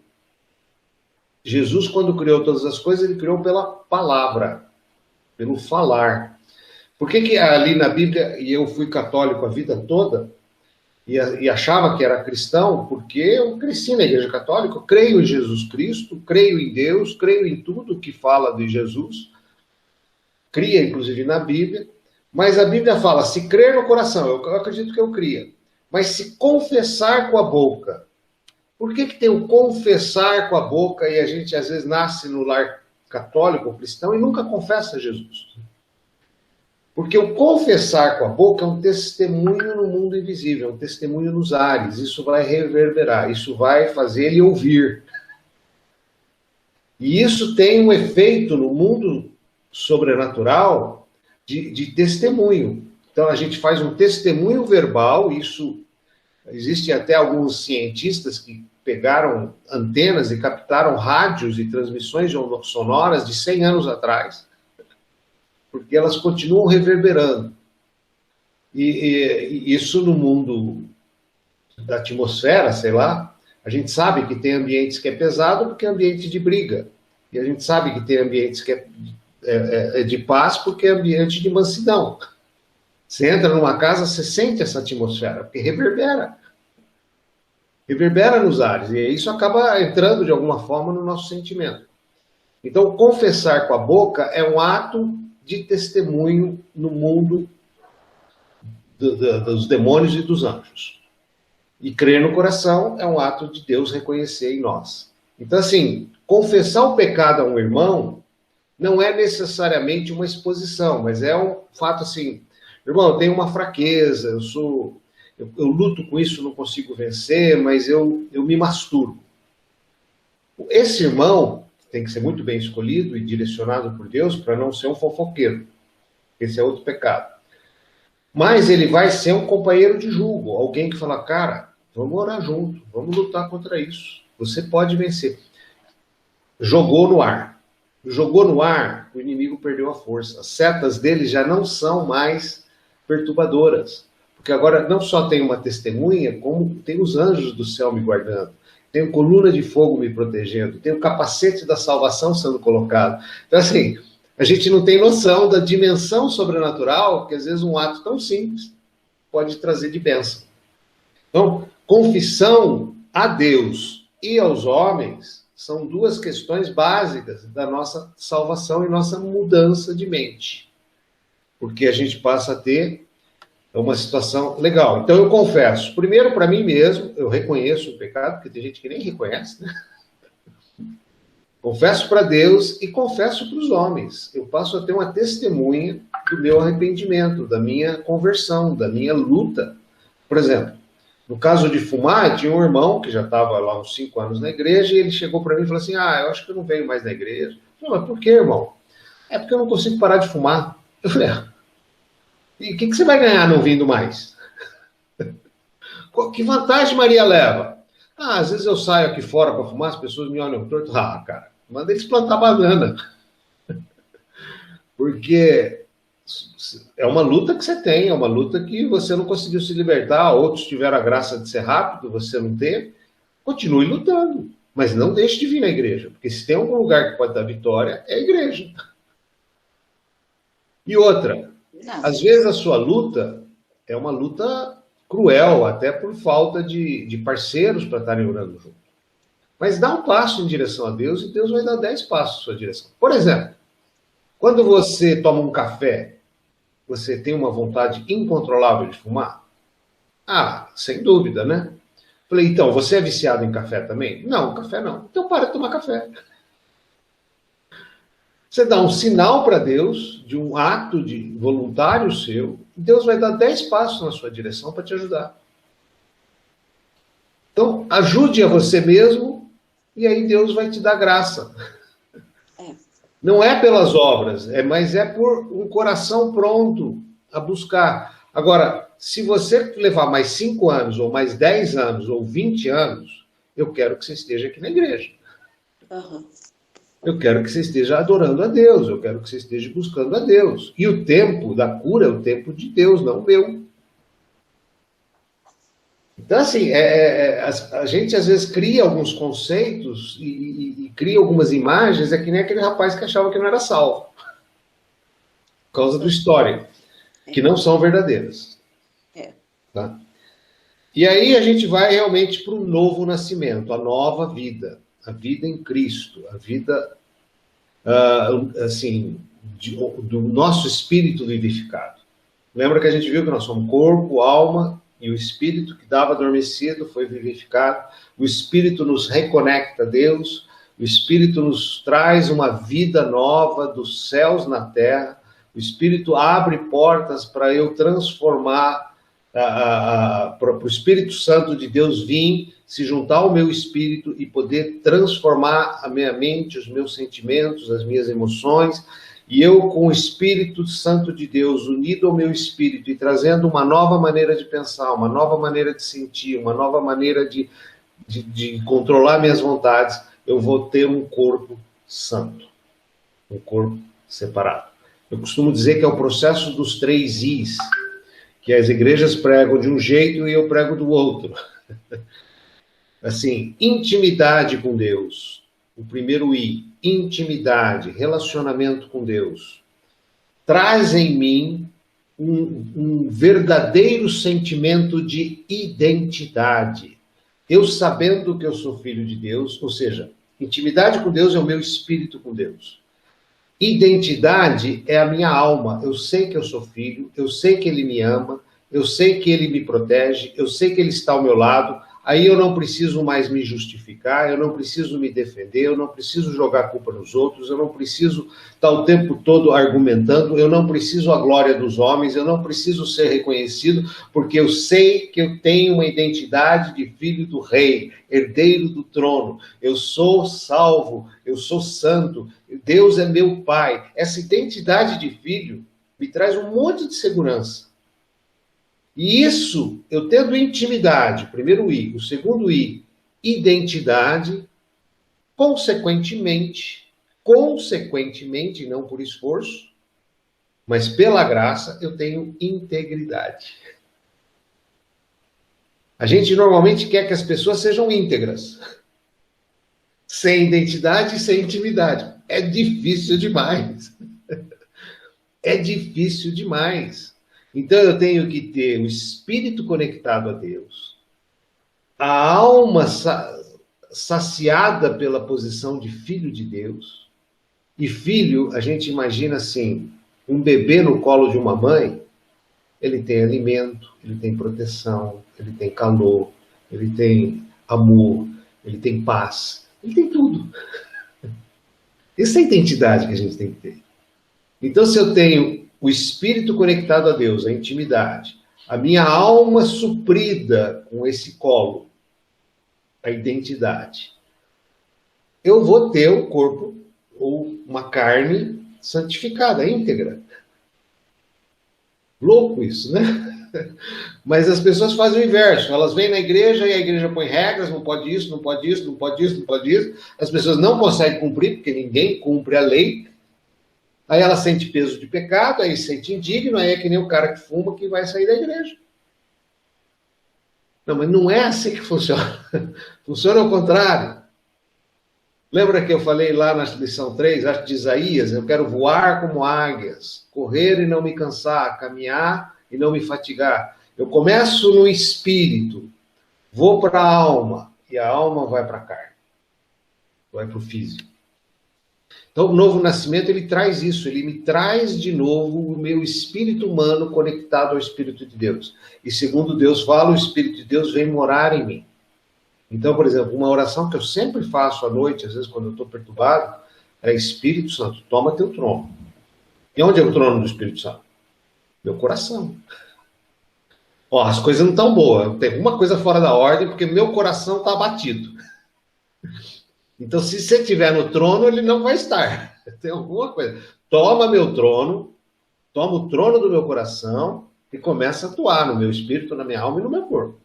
Jesus, quando criou todas as coisas, ele criou pela palavra, pelo falar. Por que ali na Bíblia, e eu fui católico a vida toda, e achava que era cristão, porque eu cresci na Igreja Católica, eu creio em Jesus Cristo, creio em Deus, creio em tudo que fala de Jesus, cria inclusive na Bíblia, mas a Bíblia fala, se crer no coração, eu acredito que eu cria, mas se confessar com a boca. Por que tem o confessar com a boca e a gente às vezes nasce no lar católico ou cristão e nunca confessa Jesus? Porque o confessar com a boca é um testemunho no mundo invisível, é um testemunho nos ares. Isso vai reverberar, isso vai fazer ele ouvir. E isso tem um efeito no mundo sobrenatural de testemunho. Então a gente faz um testemunho verbal, isso existem até alguns cientistas que pegaram antenas e captaram rádios e transmissões sonoras de 100 anos atrás, porque elas continuam reverberando. E isso no mundo da atmosfera, sei lá, a gente sabe que tem ambientes que é pesado porque é ambiente de briga. E a gente sabe que tem ambientes que é de paz porque é ambiente de mansidão. Você entra numa casa, você sente essa atmosfera, porque reverbera. Reverbera nos ares. E isso acaba entrando de alguma forma no nosso sentimento. Então, confessar com a boca é um ato de testemunho no mundo dos demônios e dos anjos. E crer no coração é um ato de Deus reconhecer em nós. Então, assim, confessar o pecado a um irmão não é necessariamente uma exposição, mas é um fato assim, irmão, eu tenho uma fraqueza, eu luto com isso, não consigo vencer, mas eu me masturbo. Esse irmão tem que ser muito bem escolhido e direcionado por Deus para não ser um fofoqueiro. Esse é outro pecado. Mas ele vai ser um companheiro de julgo, alguém que fala, cara, vamos orar junto, vamos lutar contra isso. Você pode vencer. Jogou no ar. Jogou no ar, o inimigo perdeu a força. As setas dele já não são mais perturbadoras. Porque agora não só tem uma testemunha, como tem os anjos do céu me guardando. Tem coluna de fogo me protegendo, tem o capacete da salvação sendo colocado. Então, assim, a gente não tem noção da dimensão sobrenatural que, às vezes, um ato tão simples pode trazer de bênção. Então, confissão a Deus e aos homens são duas questões básicas da nossa salvação e nossa mudança de mente. Porque a gente passa a ter uma situação legal. Então eu confesso, primeiro para mim mesmo, eu reconheço o pecado, porque tem gente que nem reconhece, né? Confesso para Deus e confesso para os homens. Eu passo a ter uma testemunha do meu arrependimento, da minha conversão, da minha luta. Por exemplo, no caso de fumar, tinha um irmão que já estava lá uns 5 anos na igreja e ele chegou para mim e falou assim, eu acho que eu não venho mais na igreja. Eu falei, mas por que, irmão? É porque eu não consigo parar de fumar. Eu falei, e o que você vai ganhar não vindo mais? Que vantagem Maria leva? Às vezes eu saio aqui fora para fumar, as pessoas me olham torto. Cara, manda eles plantar banana. Porque é uma luta que você tem, é uma luta que você não conseguiu se libertar, outros tiveram a graça de ser rápido, você não teve. Continue lutando, mas não deixe de vir na igreja, porque se tem algum lugar que pode dar vitória, é a igreja. E outra, às vezes a sua luta é uma luta cruel, até por falta de parceiros para estarem orando junto. Mas dá um passo em direção a Deus e Deus vai dar 10 passos em sua direção. Por exemplo, quando você toma um café, você tem uma vontade incontrolável de fumar? Sem dúvida, né? Falei, então, você é viciado em café também? Não, café não. Então para de tomar café. Você dá um sinal para Deus, de um ato de voluntário seu, e Deus vai dar 10 passos na sua direção para te ajudar. Então, ajude a você mesmo, e aí Deus vai te dar graça. Não é pelas obras, mas é por um coração pronto a buscar. Agora, se você levar mais 5 anos, ou mais 10 anos, ou 20 anos, eu quero que você esteja aqui na igreja. Uhum. Eu quero que você esteja adorando a Deus, eu quero que você esteja buscando a Deus. E o tempo da cura é o tempo de Deus, não o meu. Então, assim, a gente às vezes cria alguns conceitos e cria algumas imagens, é que nem aquele rapaz que achava que não era salvo, por causa do histórico, que não são verdadeiras. É. Tá? E aí a gente vai realmente para o novo nascimento, a nova vida, a vida em Cristo, a vida, assim, do nosso espírito vivificado. Lembra que a gente viu que nós somos corpo, alma e o espírito que estava adormecido foi vivificado. O espírito nos reconecta a Deus, o espírito nos traz uma vida nova dos céus na terra, o espírito abre portas para eu transformar, para o Espírito Santo de Deus vir, se juntar ao meu espírito e poder transformar a minha mente, os meus sentimentos, as minhas emoções. E eu, com o Espírito Santo de Deus unido ao meu espírito e trazendo uma nova maneira de pensar, uma nova maneira de sentir, uma nova maneira de controlar minhas vontades, eu vou ter um corpo santo, um corpo separado. Eu costumo dizer que é o processo dos 3 Is, que as igrejas pregam de um jeito e eu prego do outro. Assim, intimidade com Deus. O primeiro I, intimidade, relacionamento com Deus. Traz em mim um verdadeiro sentimento de identidade. Eu sabendo que eu sou filho de Deus, ou seja, intimidade com Deus é o meu espírito com Deus. Identidade é a minha alma. Eu sei que eu sou filho, eu sei que Ele me ama, eu sei que Ele me protege, eu sei que Ele está ao meu lado. Aí eu não preciso mais me justificar, eu não preciso me defender, eu não preciso jogar a culpa nos outros, eu não preciso estar o tempo todo argumentando, eu não preciso a glória dos homens, eu não preciso ser reconhecido, porque eu sei que eu tenho uma identidade de filho do rei, herdeiro do trono, eu sou salvo, eu sou santo, Deus é meu pai. Essa identidade de filho me traz um monte de segurança. E isso, eu tendo intimidade, primeiro I, o segundo I, identidade, consequentemente, não por esforço, mas pela graça, eu tenho integridade. A gente normalmente quer que as pessoas sejam íntegras, sem identidade e sem intimidade. É difícil demais. É difícil demais. Então eu tenho que ter o espírito conectado a Deus, a alma saciada pela posição de filho de Deus. E filho, a gente imagina assim, um bebê no colo de uma mãe, ele tem alimento, ele tem proteção, ele tem calor, ele tem amor, ele tem paz, ele tem tudo. Essa é a identidade que a gente tem que ter. Então, se eu tenho o espírito conectado a Deus, a intimidade, a minha alma suprida com esse colo, a identidade, eu vou ter o corpo ou uma carne santificada, íntegra. Louco isso, né? Mas as pessoas fazem o inverso. Elas vêm na igreja e a igreja põe regras, não pode isso, não pode isso, não pode isso, não pode isso. As pessoas não conseguem cumprir, porque ninguém cumpre a lei. Aí ela sente peso de pecado, aí sente indigno, aí é que nem o cara que fuma que vai sair da igreja. Não, mas não é assim que funciona. Funciona ao contrário. Lembra que eu falei lá na lição 3, acho de Isaías, eu quero voar como águias, correr e não me cansar, caminhar e não me fatigar. Eu começo no espírito, vou para a alma, e a alma vai para a carne, vai para o físico. Então, o novo nascimento, ele traz isso, ele me traz de novo o meu espírito humano conectado ao Espírito de Deus. E segundo Deus fala, o Espírito de Deus vem morar em mim. Então, por exemplo, uma oração que eu sempre faço à noite, às vezes quando eu estou perturbado, é Espírito Santo, toma teu trono. E onde é o trono do Espírito Santo? Meu coração. Ó, as coisas não estão boas, tem alguma coisa fora da ordem, porque meu coração está abatido. Então, se você estiver no trono, ele não vai estar. Tem alguma coisa. Toma meu trono, toma o trono do meu coração e começa a atuar no meu espírito, na minha alma e no meu corpo.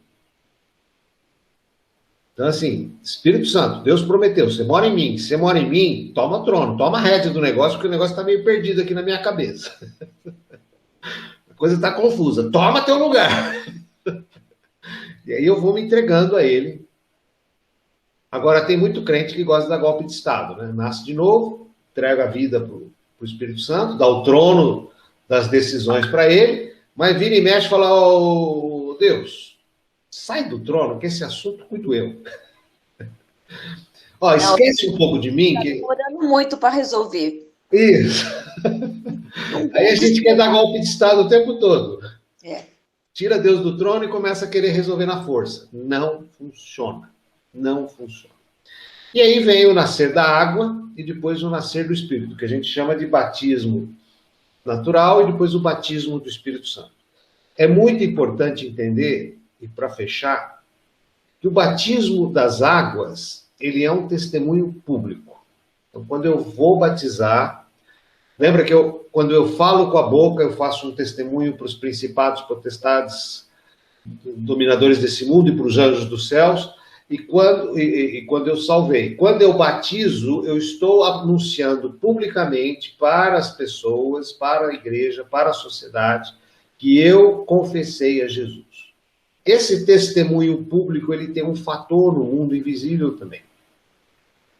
Então, assim, Espírito Santo, Deus prometeu, você mora em mim, você mora em mim, toma o trono, toma a rédea do negócio, porque o negócio está meio perdido aqui na minha cabeça. A coisa está confusa. Toma teu lugar. E aí eu vou me entregando a ele. Agora, tem muito crente que gosta de dar golpe de Estado, né? Nasce de novo, entrega a vida para o Espírito Santo, dá o trono das decisões para ele, mas vira e mexe e fala, oh, Deus, sai do trono, que esse assunto cuido eu. Ó, esquece um pouco de mim. Está demorando muito para resolver. Isso. Aí a gente quer dar golpe de Estado o tempo todo. Tira Deus do trono e começa a querer resolver na força. Não funciona. Não funciona. E aí vem o nascer da água e depois o nascer do Espírito, que a gente chama de batismo natural e depois o batismo do Espírito Santo. É muito importante entender, e para fechar, que o batismo das águas, ele é um testemunho público. Então, quando eu vou batizar, lembra que quando eu falo com a boca, eu faço um testemunho para os principados, potestades, dominadores desse mundo e para os anjos dos céus, e quando eu salvei. Quando eu batizo, eu estou anunciando publicamente para as pessoas, para a igreja, para a sociedade, que eu confessei a Jesus. Esse testemunho público, ele tem um fator no mundo invisível também.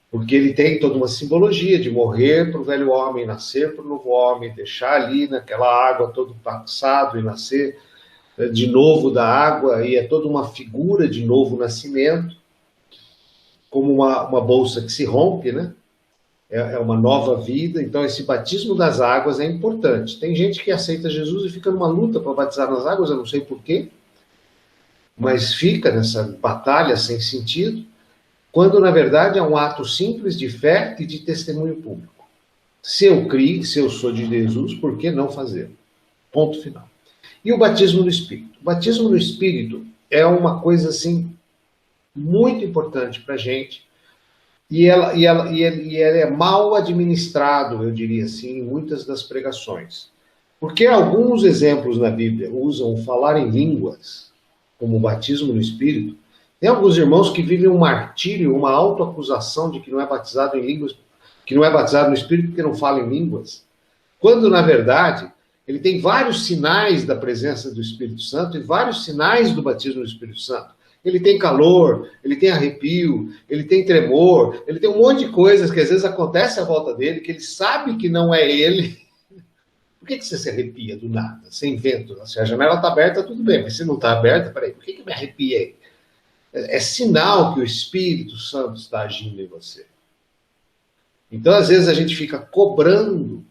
Porque ele tem toda uma simbologia de morrer para o velho homem, nascer para o novo homem, deixar ali naquela água todo passado e nascer de novo da água, e é toda uma figura de novo nascimento, como uma bolsa que se rompe, né? É uma nova vida. Então esse batismo das águas é importante. Tem gente que aceita Jesus e fica numa luta para batizar nas águas, eu não sei porquê, mas fica nessa batalha sem sentido, quando na verdade é um ato simples de fé e de testemunho público. Se eu criei, se eu sou de Jesus, por que não fazer? Ponto final. E o batismo no Espírito? O batismo no Espírito é uma coisa assim muito importante para a gente, e ele é mal administrado, eu diria assim, em muitas das pregações. Porque alguns exemplos na Bíblia usam falar em línguas como o batismo no Espírito. Tem alguns irmãos que vivem um martírio, uma autoacusação de que não é batizado em línguas, que não é batizado no Espírito porque não fala em línguas, quando na verdade ele tem vários sinais da presença do Espírito Santo e vários sinais do batismo do Espírito Santo. Ele tem calor, ele tem arrepio, ele tem tremor, ele tem um monte de coisas que às vezes acontece à volta dele, que ele sabe que não é ele. Por que você se arrepia do nada, sem vento? Se a janela está aberta, tudo bem, mas se não está aberta, peraí, por que me arrepiei? É sinal que o Espírito Santo está agindo em você. Então, às vezes, a gente fica cobrando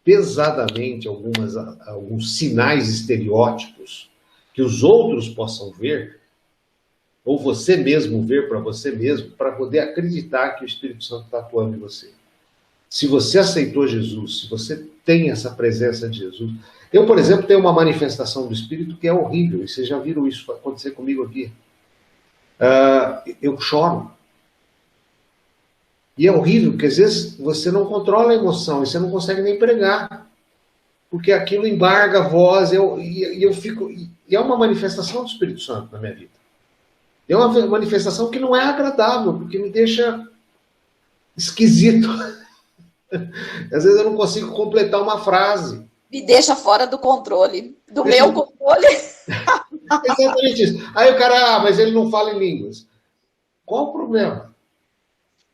pesadamente alguns sinais estereótipos que os outros possam ver, ou você mesmo ver para você mesmo, para poder acreditar que o Espírito Santo está atuando em você. Se você aceitou Jesus, se você tem essa presença de Jesus... Eu, por exemplo, tenho uma manifestação do Espírito que é horrível, e vocês já viram isso acontecer comigo aqui. Eu choro. E é horrível, porque às vezes você não controla a emoção, e você não consegue nem pregar, porque aquilo embarga a voz, e eu fico... E é uma manifestação do Espírito Santo na minha vida. É uma manifestação que não é agradável, porque me deixa esquisito. Às vezes eu não consigo completar uma frase. Me deixa fora do controle, do meu controle. Exatamente isso. Aí o cara, mas ele não fala em línguas. Qual o problema?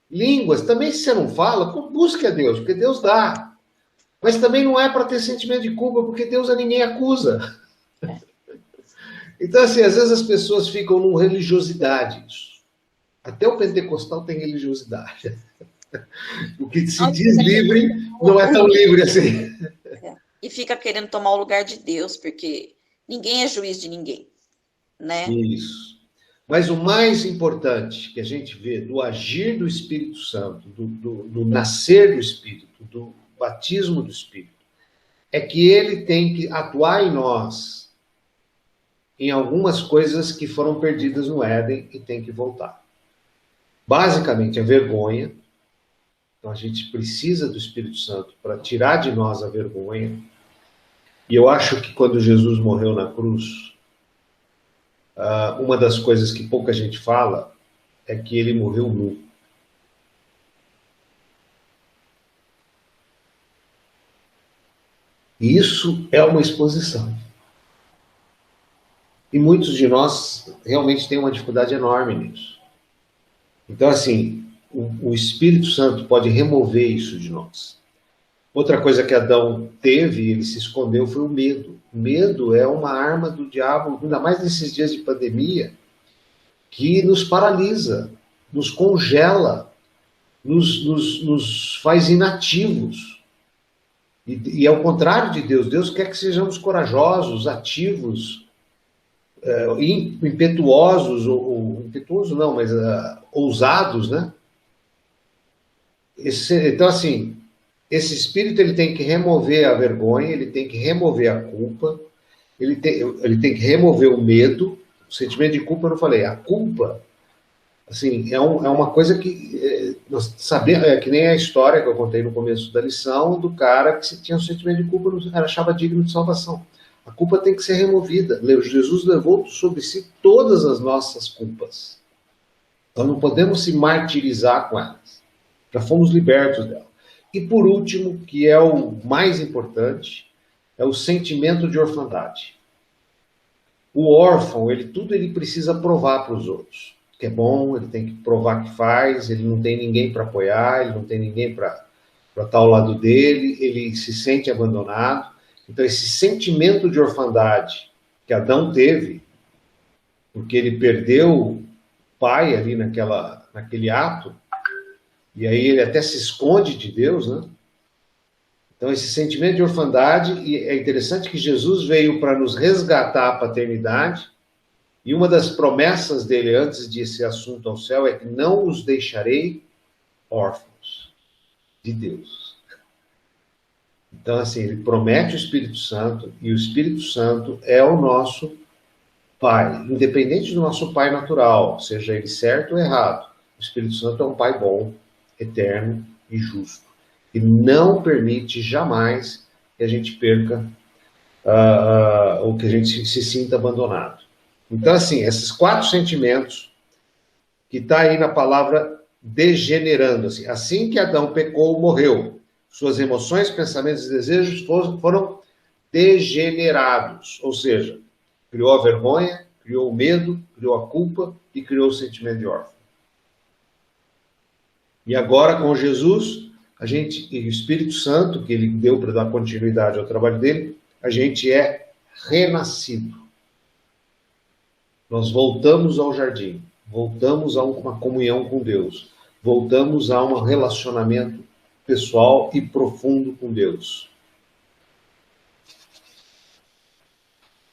Línguas, também se você não fala, busque a Deus, porque Deus dá. Mas também não é para ter sentimento de culpa, porque Deus a ninguém acusa. Então, assim, às vezes as pessoas ficam numa religiosidade. Até o pentecostal tem religiosidade. O que se diz livre não é tão livre assim. E fica querendo tomar o lugar de Deus, porque ninguém é juiz de ninguém, né? Isso. Mas o mais importante que a gente vê do agir do Espírito Santo, do nascer do Espírito, do batismo do Espírito, é que ele tem que atuar em nós em algumas coisas que foram perdidas no Éden e tem que voltar. Basicamente, a vergonha. Então, a gente precisa do Espírito Santo para tirar de nós a vergonha. E eu acho que quando Jesus morreu na cruz, uma das coisas que pouca gente fala é que ele morreu nu. E isso é uma exposição. E muitos de nós realmente têm uma dificuldade enorme nisso. Então, assim, o Espírito Santo pode remover isso de nós. Outra coisa que Adão teve, ele se escondeu, foi o medo. O medo é uma arma do diabo, ainda mais nesses dias de pandemia, que nos paralisa, nos congela, nos faz inativos. E é o contrário de Deus. Deus quer que sejamos corajosos, ativos, impetuosos, ou impetuosos não, mas ousados, né? Então, assim, esse espírito ele tem que remover a vergonha, ele tem que remover a culpa, ele tem que remover o medo, o sentimento de culpa, eu não falei, a culpa, assim, é uma coisa que nós sabemos, é que nem a história que eu contei no começo da lição, do cara que tinha um sentimento de culpa, não achava digno de salvação. A culpa tem que ser removida. Jesus levou sobre si todas as nossas culpas. Nós não podemos se martirizar com elas. Já fomos libertos dela. E por último, que é o mais importante, é o sentimento de orfandade. O órfão, tudo ele precisa provar para os outros. Que é bom, ele tem que provar que faz, ele não tem ninguém para apoiar, ele não tem ninguém para estar ao lado dele, ele se sente abandonado. Então, esse sentimento de orfandade que Adão teve, porque ele perdeu o pai ali naquele ato, e aí ele até se esconde de Deus, né? Então, esse sentimento de orfandade, e é interessante que Jesus veio para nos resgatar a paternidade, e uma das promessas dele antes de esse assunto ao céu é que não os deixarei órfãos de Deus. Então, assim, ele promete o Espírito Santo, e o Espírito Santo é o nosso Pai, independente do nosso Pai natural, seja ele certo ou errado. O Espírito Santo é um Pai bom, eterno e justo, e não permite jamais que a gente perca ou que a gente se sinta abandonado. Então, assim, esses 4 sentimentos que está aí na palavra degenerando, assim que Adão pecou, morreu. Suas emoções, pensamentos e desejos foram degenerados, ou seja, criou a vergonha, criou o medo, criou a culpa e criou o sentimento de órfão. E agora, com Jesus, e o Espírito Santo, que ele deu para dar continuidade ao trabalho dele, a gente é renascido. Nós voltamos ao jardim, voltamos a uma comunhão com Deus, voltamos a um relacionamento pessoal e profundo com Deus.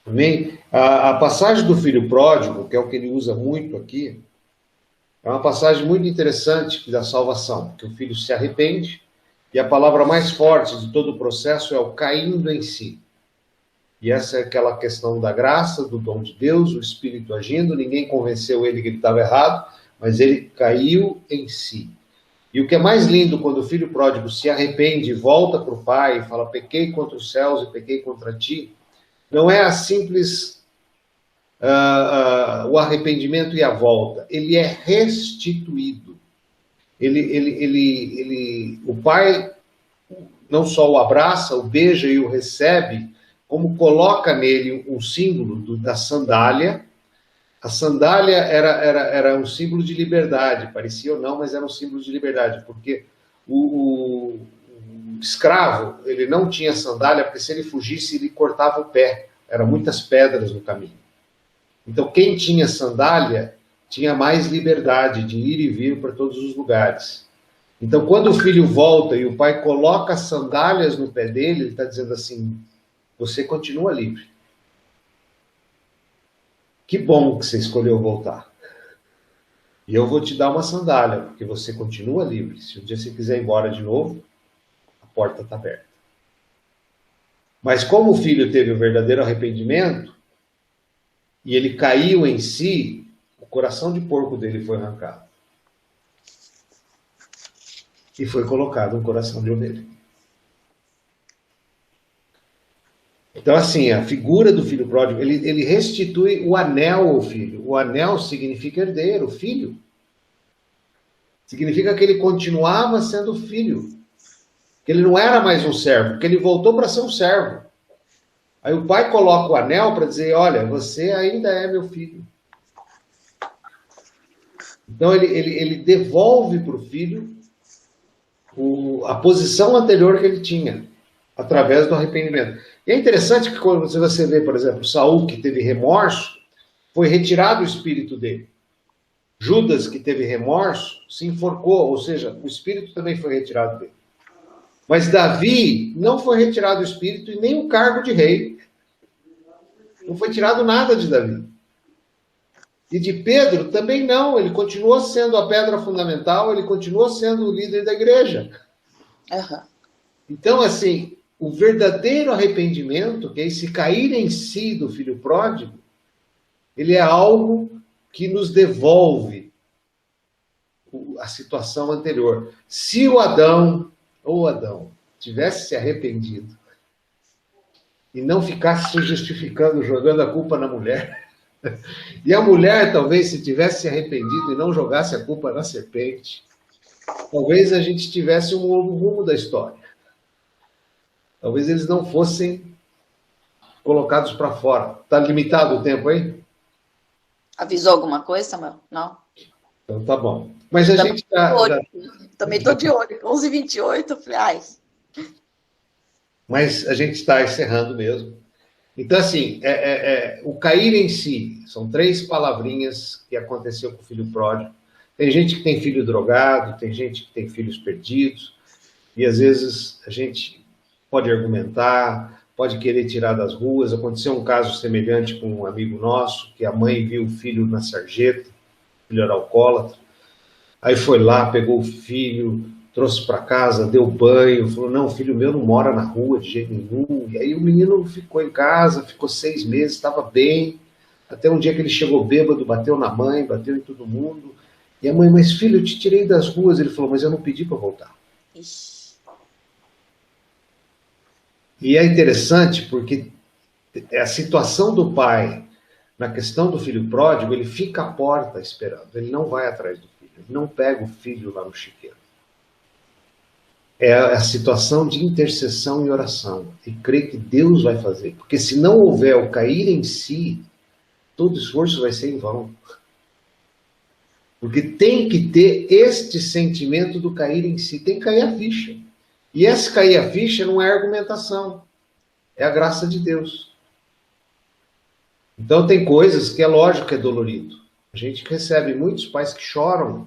Amém? A passagem do filho pródigo, que é o que ele usa muito aqui, é uma passagem muito interessante da salvação, que o filho se arrepende, e a palavra mais forte de todo o processo é o caindo em si. E essa é aquela questão da graça, do dom de Deus, o Espírito agindo, ninguém convenceu ele que ele estava errado, mas ele caiu em si. E o que é mais lindo quando o filho pródigo se arrepende e volta para o pai e fala, pequei contra os céus e pequei contra ti, não é a simples o arrependimento e a volta, ele é restituído. O pai não só o abraça, o beija e o recebe, como coloca nele um símbolo da sandália. A sandália era um símbolo de liberdade, parecia ou não, mas era um símbolo de liberdade, porque o escravo, ele não tinha sandália, porque se ele fugisse, ele cortava o pé, eram muitas pedras no caminho. Então, quem tinha sandália tinha mais liberdade de ir e vir para todos os lugares. Então, quando o filho volta e o pai coloca sandálias no pé dele, ele está dizendo assim, você continua livre. Que bom que você escolheu voltar. E eu vou te dar uma sandália, porque você continua livre. Se um dia você quiser ir embora de novo, a porta está aberta. Mas como o filho teve o verdadeiro arrependimento, e ele caiu em si, o coração de porco dele foi arrancado. E foi colocado um coração de ovelha. Então, assim, a figura do filho pródigo, ele restitui o anel ao filho. O anel significa herdeiro, filho. Significa que ele continuava sendo filho. Que ele não era mais um servo, que ele voltou para ser um servo. Aí o pai coloca o anel para dizer, olha, você ainda é meu filho. Então ele devolve para o filho a posição anterior que ele tinha, através do arrependimento. E é interessante que quando você vê, por exemplo, Saul, que teve remorso, foi retirado o espírito dele. Judas, que teve remorso, se enforcou, ou seja, o espírito também foi retirado dele. Mas Davi não foi retirado o espírito e nem o cargo de rei. Não foi tirado nada de Davi. E de Pedro também não, ele continuou sendo a pedra fundamental, ele continuou sendo o líder da igreja. Uhum. Então, assim, o verdadeiro arrependimento, que é esse cair em si do filho pródigo, ele é algo que nos devolve a situação anterior. Se o Adão, tivesse se arrependido e não ficasse se justificando, jogando a culpa na mulher, e a mulher, talvez, se tivesse se arrependido e não jogasse a culpa na serpente, talvez a gente tivesse um novo rumo da história. Talvez eles não fossem colocados para fora. Está limitado o tempo aí? Avisou alguma coisa, Samuel? Não? Então tá bom. Mas a gente está... Também estou de olho. 11h28, falei, ai. Mas a gente está encerrando mesmo. Então, assim, o cair em si, são 3 palavrinhas que aconteceu com o filho pródigo. Tem gente que tem filho drogado, tem gente que tem filhos perdidos, e às vezes a gente pode argumentar, pode querer tirar das ruas. Aconteceu um caso semelhante com um amigo nosso, que a mãe viu o filho na sarjeta, o filho era alcoólatra, aí foi lá, pegou o filho, trouxe para casa, deu banho, falou, não, o filho meu não mora na rua de jeito nenhum. E aí o menino ficou em casa, ficou 6 meses, estava bem, até um dia que ele chegou bêbado, bateu na mãe, bateu em todo mundo. E a mãe, mas filho, eu te tirei das ruas. Ele falou, mas eu não pedi para voltar. Ixi. E é interessante porque a situação do pai, na questão do filho pródigo, ele fica à porta esperando, ele não vai atrás do filho, ele não pega o filho lá no chiqueiro. É a situação de intercessão e oração, e crer que Deus vai fazer, porque se não houver o cair em si, todo esforço vai ser em vão. Porque tem que ter este sentimento do cair em si, tem que cair a ficha. E esse cair a ficha não é argumentação, é a graça de Deus. Então tem coisas que é lógico que é dolorido. A gente recebe muitos pais que choram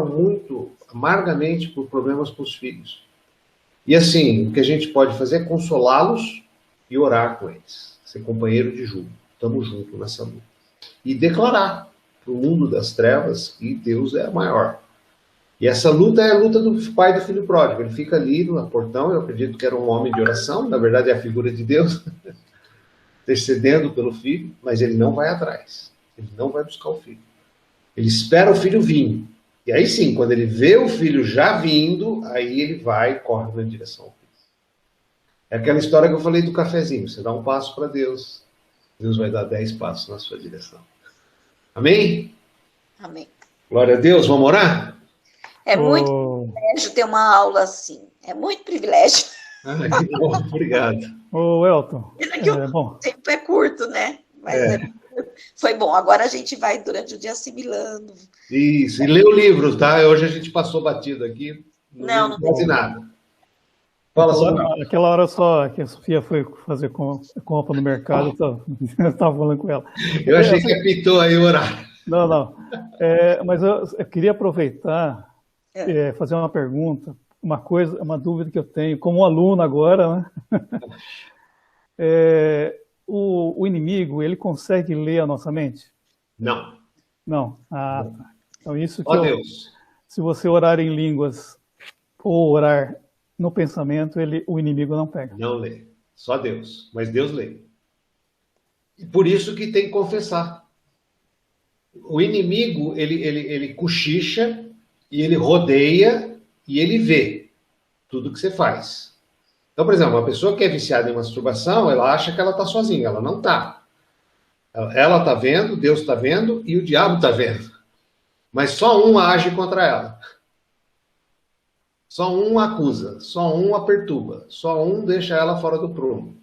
muito amargamente por problemas com os filhos. E assim, o que a gente pode fazer é consolá-los e orar com eles. Ser companheiro de julgo. Estamos juntos nessa luta. E declarar para o mundo das trevas que Deus é maior. E essa luta é a luta do pai do filho pródigo. Ele fica ali no portão, eu acredito que era um homem de oração, na verdade é a figura de Deus, intercedendo pelo filho, mas ele não vai atrás. Ele não vai buscar o filho. Ele espera o filho vir. E aí sim, quando ele vê o filho já vindo, aí ele vai e corre na direção ao filho. É aquela história que eu falei do cafezinho. Você dá um passo para Deus, Deus vai dar 10 passos na sua direção. Amém? Amém. Glória a Deus, vamos orar? É muito privilégio ter uma aula assim. É muito privilégio. Ah, que bom, obrigado. Ô, Elton, bom. O tempo é curto, né? Mas foi bom. Agora a gente vai durante o dia assimilando. Isso, e lê o livro, tá? Hoje a gente passou batido aqui. Não quase nada. Fala sobre... Aquela hora só que a Sofia foi fazer compra no mercado, eu estava falando com ela. Eu achei que apitou aí o horário. Não. Mas eu queria aproveitar, fazer uma pergunta, uma dúvida que eu tenho, como aluno agora, né? O inimigo, ele consegue ler a nossa mente? Não. Não. Ah, tá. Então isso que Deus. Se você orar em línguas ou orar no pensamento, o inimigo não pega. Não lê. Só Deus. Mas Deus lê. E por isso que tem que confessar. O inimigo, ele cochicha e ele rodeia e ele vê tudo que você faz. Então, por exemplo, uma pessoa que é viciada em masturbação, ela acha que ela está sozinha. Ela não está. Ela está vendo, Deus está vendo e o diabo está vendo. Mas só um age contra ela. Só um acusa, só um a perturba, só um deixa ela fora do prumo.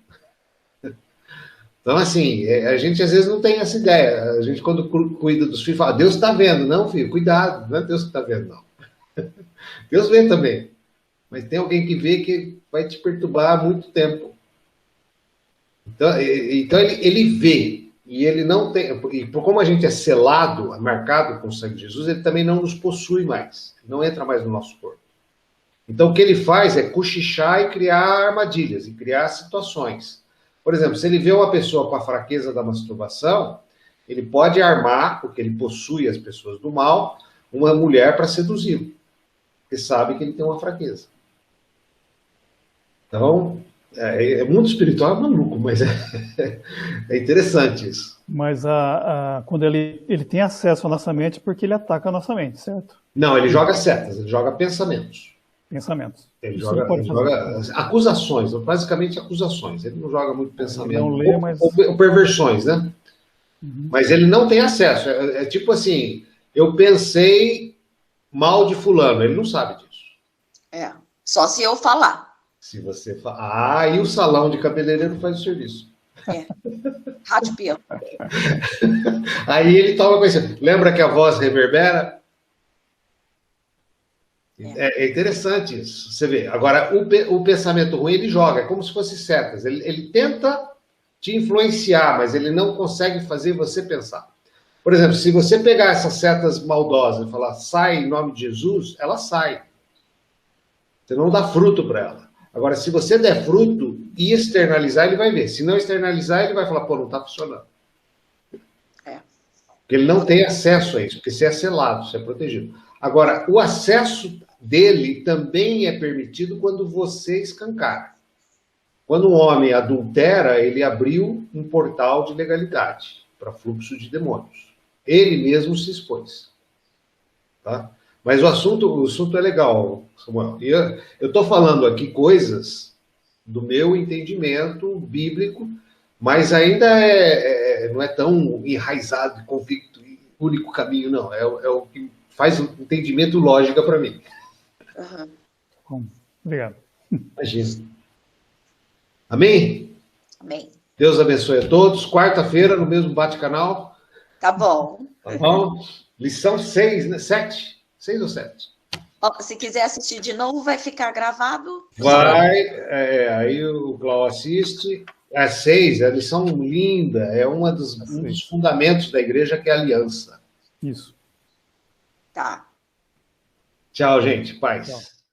Então, assim, a gente às vezes não tem essa ideia. A gente, quando cuida dos filhos, fala, Deus está vendo. Não, filho, cuidado, não é Deus que está vendo, não. Deus vê também. Mas tem alguém que vê que vai te perturbar há muito tempo. Então ele vê. E ele não tem. E como a gente é selado, marcado com o sangue de Jesus, ele também não nos possui mais. Não entra mais no nosso corpo. Então, o que ele faz é cochichar e criar armadilhas, e criar situações. Por exemplo, se ele vê uma pessoa com a fraqueza da masturbação, ele pode armar, porque ele possui as pessoas do mal, uma mulher para seduzi-lo. Porque sabe que ele tem uma fraqueza. Então, mundo espiritual é maluco, mas é interessante isso. Mas quando ele tem acesso à nossa mente, porque ele ataca a nossa mente, certo? Não, ele joga setas, ele joga pensamentos. Pensamentos. Ele joga acusações, basicamente acusações. Ele não joga muito pensamento. Ele não lê, mas... ou perversões, né? Uhum. Mas ele não tem acesso. É tipo assim, eu pensei mal de fulano, ele não sabe disso. Só se eu falar. Se você falar. E o salão de cabeleireiro faz o serviço. Rádio peão. Aí ele toma conhecimento. Lembra que a voz reverbera? É interessante isso, você vê. Agora, o pensamento ruim, ele joga, é como se fosse setas. Ele tenta te influenciar, mas ele não consegue fazer você pensar. Por exemplo, se você pegar essas setas maldosas e falar, sai em nome de Jesus, ela sai. Você não dá fruto para ela. Agora, se você der fruto e externalizar, ele vai ver. Se não externalizar, ele vai falar, pô, não está funcionando. Porque ele não tem acesso a isso, porque você é selado, você é protegido. Agora, o acesso dele também é permitido quando você escancara. Quando um homem adultera, ele abriu um portal de legalidade para fluxo de demônios. Ele mesmo se expôs. Tá? Mas o assunto é legal, Samuel. E eu estou falando aqui coisas do meu entendimento bíblico, mas ainda não é tão enraizado, convicto, único caminho, não. É o que faz um entendimento lógico para mim. Uhum. Bom, obrigado. Imagina. Amém? Amém. Deus abençoe a todos. Quarta-feira, no mesmo Bate-Canal. Tá bom. Tá bom? Lição 6, né? 7? 6 ou 7? Se quiser assistir de novo, vai ficar gravado? Vai. Aí o Clau assiste. É 6, é a lição linda. É um dos fundamentos da igreja, que é a aliança. Isso. Tá. Tchau, gente. Paz. Tchau.